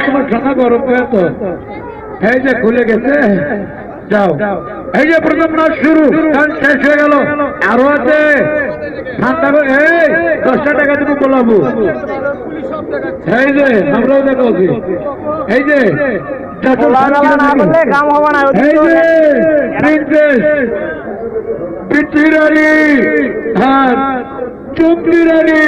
তোমার ঠান্ডা গরম হয়ে তো এই যে খুলে গেছে যাও এই যে প্রথম নাচ শুরু গান শেষ হয়ে গেল আরো আছে ঠান্ডা এই 10টা টাকা তুমি বলাবো এই যে আমরাও দেখাচ্ছি এই যে পিচিরানি হ্যাঁ চুপড়িরানি